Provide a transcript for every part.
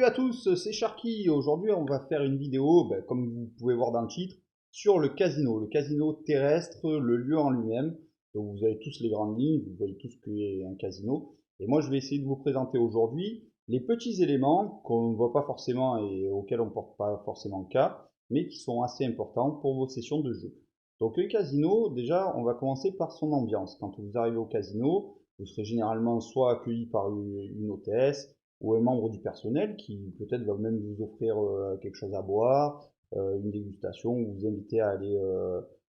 à tous, c'est Sharky. Aujourd'hui, on va faire une vidéo, comme vous pouvez voir dans le titre, sur le casino terrestre, le lieu en lui-même. Donc vous avez tous les grandes lignes, vous voyez tout ce qu'est un casino. Et moi, je vais essayer de vous présenter aujourd'hui les petits éléments qu'on ne voit pas forcément et auxquels on ne porte pas forcément cas, mais qui sont assez importants pour vos sessions de jeu. Donc le casino, déjà, on va commencer par son ambiance. Quand vous arrivez au casino, vous serez généralement soit accueilli par une hôtesse, ou un membre du personnel qui peut-être va même vous offrir quelque chose à boire, une dégustation, ou vous inviter à aller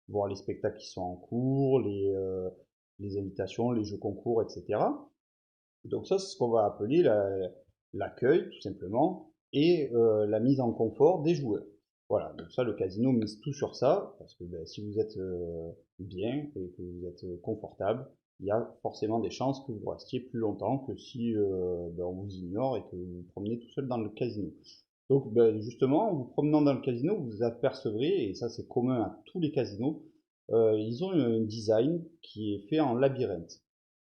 voir les spectacles qui sont en cours, les invitations, les jeux concours, etc. Donc ça, c'est ce qu'on va appeler l'accueil, tout simplement, et la mise en confort des joueurs. Voilà, donc ça, le casino mise tout sur ça, parce que si vous êtes bien et que vous êtes confortable, il y a forcément des chances que vous restiez plus longtemps que si on vous ignore et que vous vous promenez tout seul dans le casino. Donc justement, en vous promenant dans le casino, vous apercevrez, et ça c'est commun à tous les casinos, ils ont un design qui est fait en labyrinthe.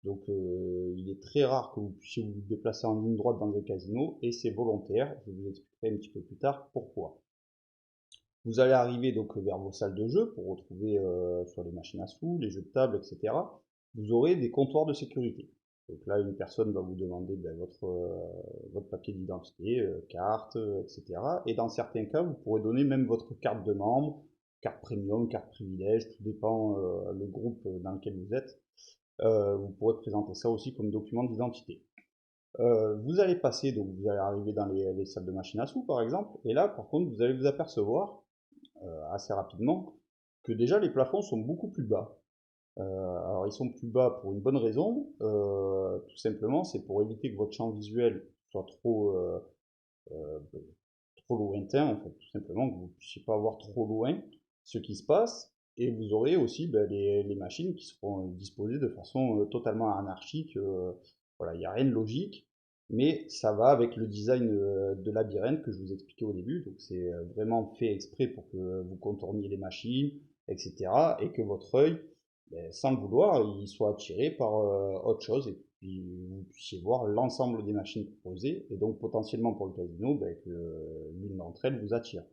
Donc il est très rare que vous puissiez vous déplacer en ligne droite dans un casino, et c'est volontaire. Je vous expliquerai un petit peu plus tard pourquoi. Vous allez arriver donc vers vos salles de jeu pour retrouver sur les machines à sous, les jeux de table, etc. Vous aurez des comptoirs de sécurité. Donc là, une personne va vous demander votre papier d'identité, carte, etc. Et dans certains cas, vous pourrez donner même votre carte de membre, carte premium, carte privilège, tout dépend le groupe dans lequel vous êtes. Vous pourrez présenter ça aussi comme document d'identité. Vous allez passer, donc vous allez arriver dans les salles de machines à sous par exemple, et là par contre vous allez vous apercevoir assez rapidement que déjà les plafonds sont beaucoup plus bas. Alors ils sont plus bas pour une bonne raison, tout simplement c'est pour éviter que votre champ visuel soit euh, trop lointain, en fait, tout simplement que vous ne puissiez pas voir trop loin ce qui se passe, et vous aurez aussi les machines qui seront disposées de façon totalement anarchique, voilà, il n'y a rien de logique, mais ça va avec le design de labyrinthe que je vous expliquais au début, donc c'est vraiment fait exprès pour que vous contourniez les machines, etc., et que votre œil, sans le vouloir, il soit attiré par autre chose, et puis vous puissiez voir l'ensemble des machines proposées, et donc potentiellement pour le casino, que l'une d'entre elles vous attire.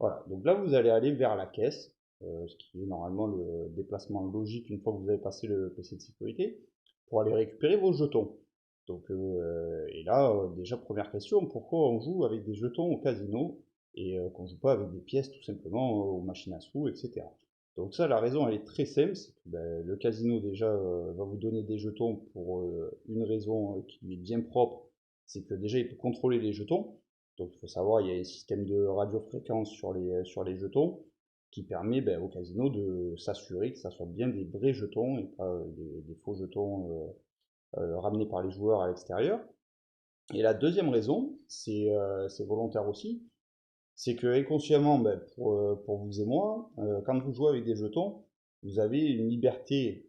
Voilà, donc là vous allez aller vers la caisse, ce qui est normalement le déplacement logique une fois que vous avez passé le PC de sécurité, pour aller récupérer vos jetons. Donc, et là, déjà première question, pourquoi on joue avec des jetons au casino et qu'on joue pas avec des pièces tout simplement aux machines à sous, etc. Donc ça, la raison, elle est très simple, c'est que le casino déjà va vous donner des jetons pour une raison qui lui est bien propre, c'est que déjà il peut contrôler les jetons. Donc il faut savoir, il y a un système de radiofréquence sur les jetons qui permet au casino de s'assurer que ça soit bien des vrais jetons et pas des faux jetons ramenés par les joueurs à l'extérieur. Et la deuxième raison, c'est volontaire aussi, c'est que inconsciemment, pour vous et moi, quand vous jouez avec des jetons, vous avez une liberté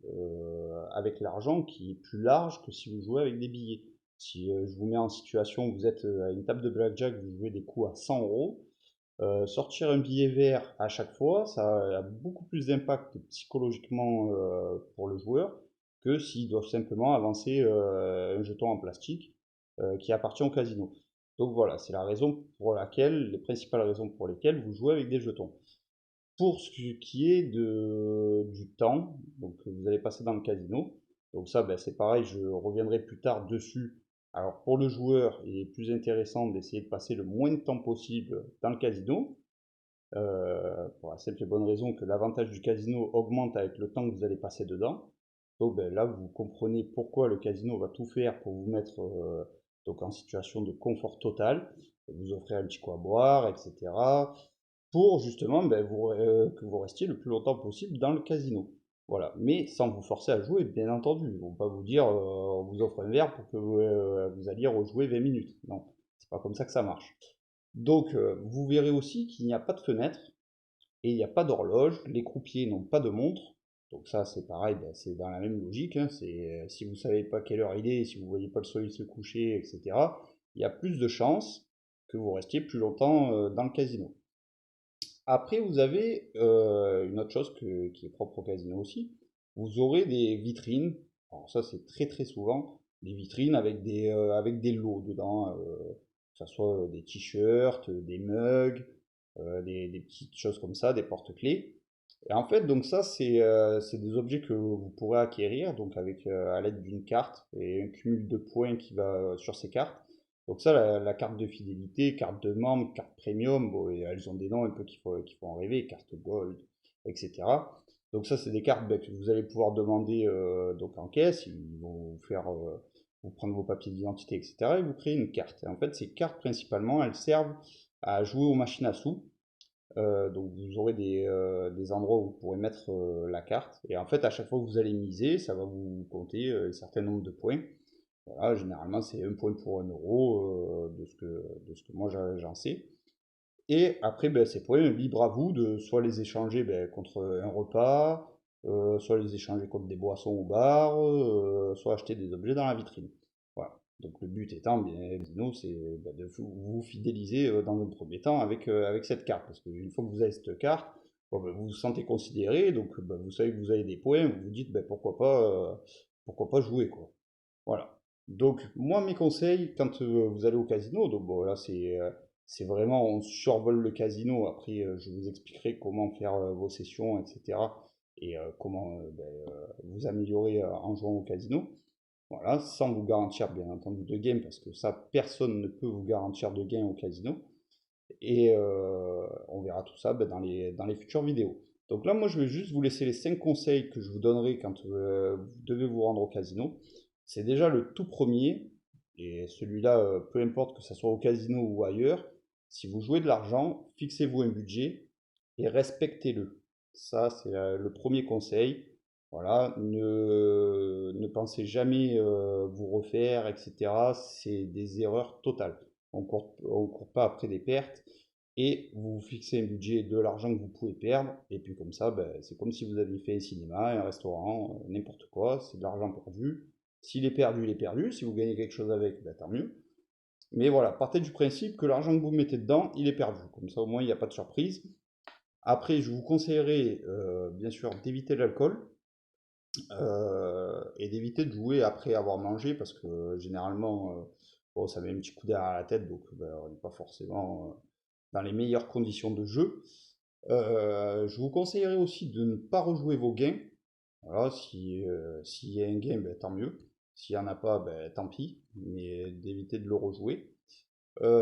avec l'argent qui est plus large que si vous jouez avec des billets. Si je vous mets en situation, vous êtes à une table de blackjack, vous jouez des coups à 100 euros, sortir un billet vert à chaque fois, ça a beaucoup plus d'impact psychologiquement pour le joueur que s'ils doivent simplement avancer un jeton en plastique qui appartient au casino. Donc voilà, c'est la raison pour laquelle, les principales raisons pour lesquelles vous jouez avec des jetons. Pour ce qui est du temps, donc vous allez passer dans le casino. Donc ça, c'est pareil, je reviendrai plus tard dessus. Alors pour le joueur, il est plus intéressant d'essayer de passer le moins de temps possible dans le casino, pour la simple et bonne raison que l'avantage du casino augmente avec le temps que vous allez passer dedans. Donc là, vous comprenez pourquoi le casino va tout faire pour vous mettre donc en situation de confort total, vous offrir un petit coup à boire, etc. Pour justement que vous restiez le plus longtemps possible dans le casino. Voilà, mais sans vous forcer à jouer, bien entendu. Ils vont pas vous dire on vous offre un verre pour que vous alliez rejouer 20 minutes. Non, c'est pas comme ça que ça marche. Donc, vous verrez aussi qu'il n'y a pas de fenêtre et il n'y a pas d'horloge. Les croupiers n'ont pas de montre. Donc ça, c'est pareil, c'est dans la même logique, hein. C'est si vous savez pas quelle heure il est, si vous voyez pas le soleil se coucher, etc. Il y a plus de chances que vous restiez plus longtemps dans le casino. Après, vous avez une autre chose qui est propre au casino aussi. Vous aurez des vitrines. Alors ça, c'est très très souvent des vitrines avec des lots dedans. ce soit des t-shirts, des mugs, des petites choses comme ça, des porte-clés. Et en fait, donc ça, c'est des objets que vous pourrez acquérir donc avec, à l'aide d'une carte et un cumul de points qui va sur ces cartes. Donc ça, la carte de fidélité, carte de membre, carte premium, bon, et elles ont des noms un peu qui font rêver, carte gold, etc. Donc ça, c'est des cartes que vous allez pouvoir demander donc en caisse. Ils vont vous faire, vous prendre vos papiers d'identité, etc. et vous créer une carte. Et en fait, ces cartes principalement, elles servent à jouer aux machines à sous. Donc vous aurez des endroits où vous pourrez mettre la carte. Et en fait, à chaque fois que vous allez miser, ça va vous compter un certain nombre de points. Voilà, généralement, c'est un point pour 1 euro de ce que moi j'en sais. Et après, ben, ces points, libre à vous de soit les échanger ben, contre un repas, soit les échanger contre des boissons au bar, soit acheter des objets dans la vitrine. Voilà. Donc le but étant, bien évidemment, c'est ben, de vous fidéliser dans un premier temps avec cette carte. Parce qu'une fois que vous avez cette carte, bon, ben, vous vous sentez considéré, donc ben, vous savez que vous avez des points, vous vous dites ben, pourquoi pas jouer, quoi. Voilà. Donc, moi, mes conseils, quand vous allez au casino, donc bon, là, c'est vraiment, on survole le casino. Après, je vous expliquerai comment faire vos sessions, etc. Et comment vous améliorer en jouant au casino. Voilà, sans vous garantir, bien entendu, de gain, parce que ça, personne ne peut vous garantir de gain au casino. Et on verra tout ça ben, dans les futures vidéos. Donc là, moi, je vais juste vous laisser les 5 conseils que je vous donnerai quand vous devez vous rendre au casino. C'est déjà le tout premier, et celui-là, peu importe que ce soit au casino ou ailleurs, si vous jouez de l'argent, fixez-vous un budget et respectez-le. Ça, c'est le premier conseil. Voilà, ne pensez jamais vous refaire, etc. C'est des erreurs totales. On court pas après des pertes et vous fixez un budget de l'argent que vous pouvez perdre. Et puis comme ça, ben, c'est comme si vous aviez fait un cinéma, un restaurant, n'importe quoi, c'est de l'argent perdu. S'il est perdu, il est perdu. Si vous gagnez quelque chose avec, ben, tant mieux. Mais voilà, partez du principe que l'argent que vous mettez dedans, il est perdu. Comme ça, au moins, il n'y a pas de surprise. Après, je vous conseillerais, bien sûr, d'éviter l'alcool et d'éviter de jouer après avoir mangé parce que généralement, bon, ça met un petit coup derrière la tête, donc ben, on n'est pas forcément dans les meilleures conditions de jeu. Je vous conseillerais aussi de ne pas rejouer vos gains. Voilà, s'il y a un gain, ben, tant mieux. S'il n'y en a pas, ben, tant pis, mais d'éviter de le rejouer.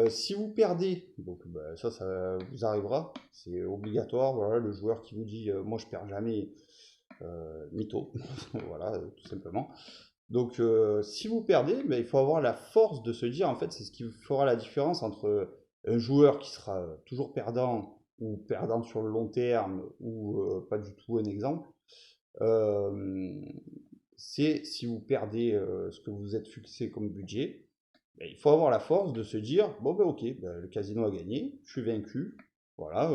Si vous perdez, donc ben, ça vous arrivera, c'est obligatoire. Voilà, le joueur qui vous dit moi je perds jamais, mytho, voilà, tout simplement. Donc si vous perdez, ben, il faut avoir la force de se dire, en fait, c'est ce qui fera la différence entre un joueur qui sera toujours perdant ou perdant sur le long terme ou pas du tout un exemple. Euh, c'est si vous perdez ce que vous êtes fixé comme budget, ben, il faut avoir la force de se dire, bon ben ok, ben, le casino a gagné, je suis vaincu, voilà,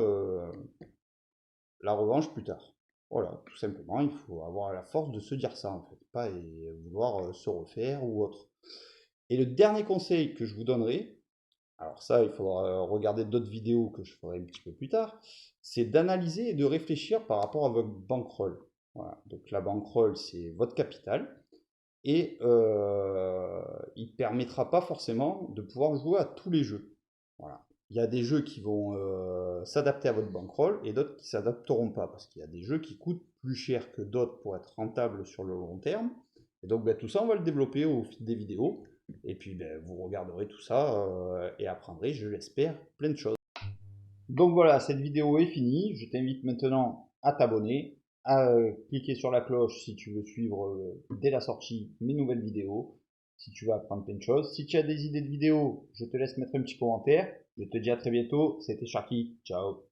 la revanche plus tard. Voilà, tout simplement, il faut avoir la force de se dire ça en fait, pas vouloir se refaire ou autre. Et le dernier conseil que je vous donnerai, alors ça, il faudra regarder d'autres vidéos que je ferai un petit peu plus tard, c'est d'analyser et de réfléchir par rapport à votre bankroll. Voilà, donc la bankroll, c'est votre capital et il ne permettra pas forcément de pouvoir jouer à tous les jeux. Voilà. Il y a des jeux qui vont s'adapter à votre bankroll et d'autres qui ne s'adapteront pas parce qu'il y a des jeux qui coûtent plus cher que d'autres pour être rentables sur le long terme. Et donc ben, tout ça, on va le développer au fil des vidéos. Et puis ben, vous regarderez tout ça et apprendrez, je l'espère, plein de choses. Donc voilà, cette vidéo est finie. Je t'invite maintenant à t'abonner, à cliquer sur la cloche si tu veux suivre dès la sortie mes nouvelles vidéos, si tu veux apprendre plein de choses. Si tu as des idées de vidéos, je te laisse mettre un petit commentaire. Je te dis à très bientôt. C'était Sharky. Ciao.